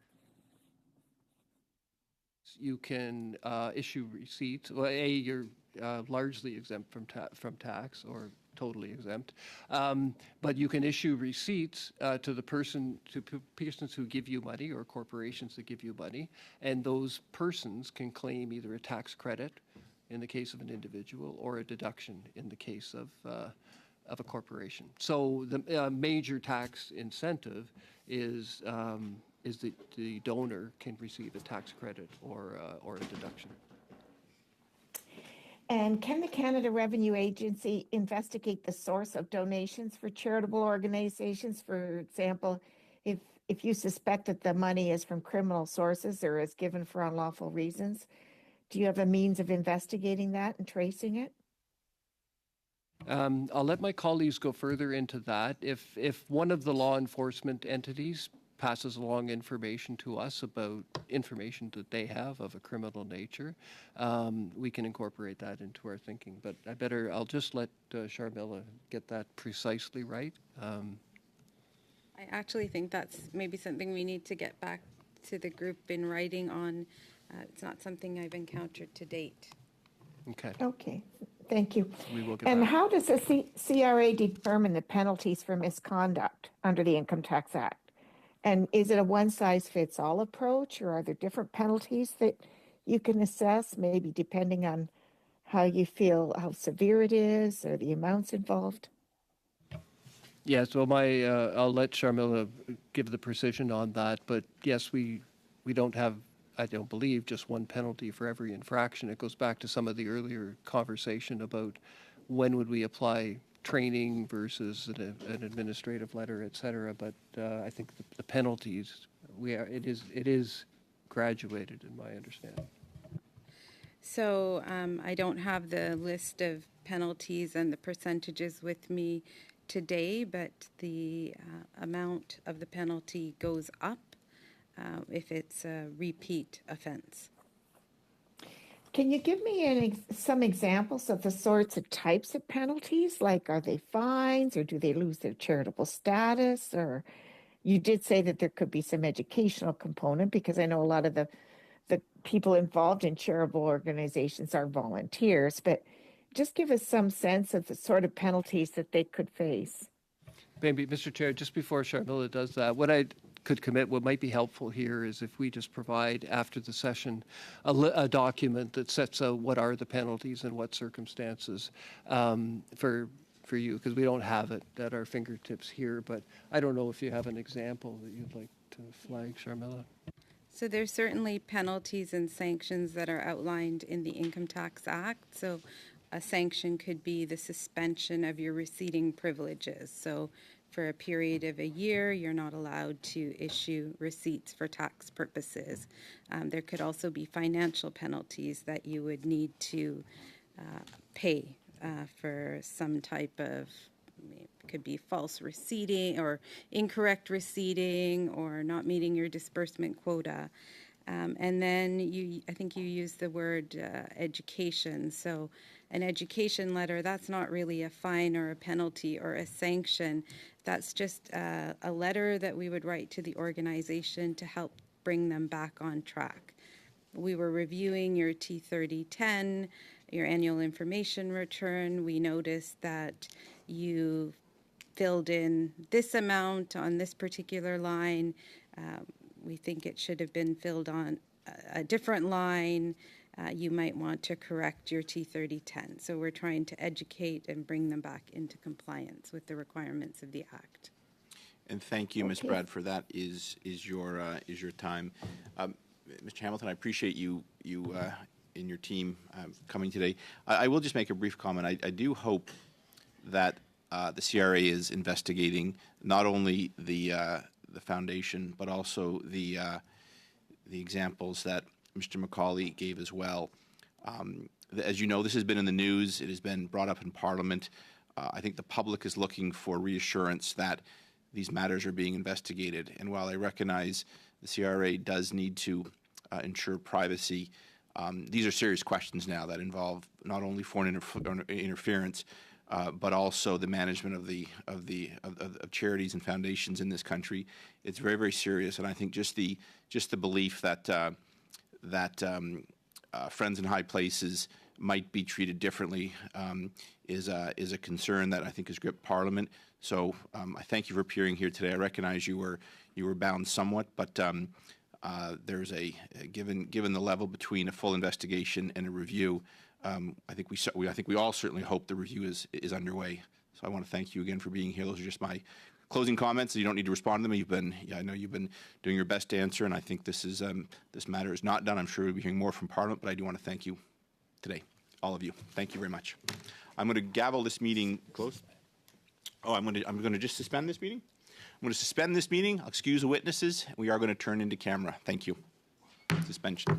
You can issue receipts. Well, you're largely exempt from tax or totally exempt, but you can issue receipts to persons who give you money or corporations that give you money, and those persons can claim either a tax credit in the case of an individual or a deduction in the case of a corporation. So the major tax incentive is that the donor can receive a tax credit or a deduction. And can the Canada Revenue Agency investigate the source of donations for charitable organizations? For example, if you suspect that the money is from criminal sources or is given for unlawful reasons, Do you have a means of investigating that and tracing it? I'll let my colleagues go further into that. If one of the law enforcement entities passes along information to us about information that they have of a criminal nature, we can incorporate that into our thinking. But I'll just let Sharmila get that precisely right. I actually think that's maybe something we need to get back to the group in writing on. It's not something I've encountered to date. Okay. Okay, thank you. We will get And back. how does the CRA determine the penalties for misconduct under the Income Tax Act? And is it a one-size-fits-all approach, or are there different penalties that you can assess, maybe depending on how you feel, how severe it is, or the amounts involved? Yeah, so I'll let Sharmila give the precision on that, but yes, we don't have, I don't believe, just one penalty for every infraction. It goes back to some of the earlier conversation about when would we apply training versus an administrative letter, et cetera. But I think the penalties, it is graduated in my understanding. So I don't have the list of penalties and the percentages with me today, but the amount of the penalty goes up if it's a repeat offense. Can you give me some examples of the sorts of types of penalties? Like, are they fines, or do they lose their charitable status? Or you did say that there could be some educational component, because I know a lot of the people involved in charitable organizations are volunteers, but just give us some sense of the sort of penalties that they could face. Maybe, Mr. Chair, just before Sharmila does that, what I could commit, what might be helpful here is if we just provide after the session a document that sets out what are the penalties and what circumstances for you, because we don't have it at our fingertips here. But I don't know if you have an example that you'd like to flag, Sharmila. So there's certainly penalties and sanctions that are outlined in the Income Tax Act. So a sanction could be the suspension of your receipting privileges. So for a period of a year, you're not allowed to issue receipts for tax purposes. There could also be financial penalties that you would need to pay for some type of, it could be false receipting or incorrect receipting or not meeting your disbursement quota. And then I think you used the word education. So an education letter, that's not really a fine or a penalty or a sanction. That's just a letter that we would write to the organization to help bring them back on track. We were reviewing your T3010, your annual information return. We noticed that you filled in this amount on this particular line. We think it should have been filled on a different line. You might want to correct your T3010. So we're trying to educate and bring them back into compliance with the requirements of the Act. And thank you, Ms. Bradford. That is your time. Mr. Hamilton, I appreciate you and your team coming today. I will just make a brief comment. I do hope that the CRA is investigating not only the foundation, but also the examples that Mr. McCauley gave as well. As you know, this has been in the news. It has been brought up in Parliament. I think the public is looking for reassurance that these matters are being investigated. And while I recognize the CRA does need to ensure privacy, these are serious questions now that involve not only foreign interference, but also the management of charities and foundations in this country. It's very, very serious, and I think just the belief that friends in high places might be treated differently is a concern that I think has gripped Parliament. So I thank you for appearing here today. I recognize you were bound somewhat, but there's given the level between a full investigation and a review. I think we all certainly hope the review is underway. So I want to thank you again for being here. Those are just my closing comments. You don't need to respond to them. I know you've been doing your best to answer, and I think this matter is not done. I'm sure we'll be hearing more from Parliament, but I do want to thank you today, all of you. Thank you very much. I'm going to gavel this meeting closed. Oh, I'm going to just suspend this meeting. I'm going to suspend this meeting. I'll excuse the witnesses. We are going to turn into camera. Thank you. Suspension.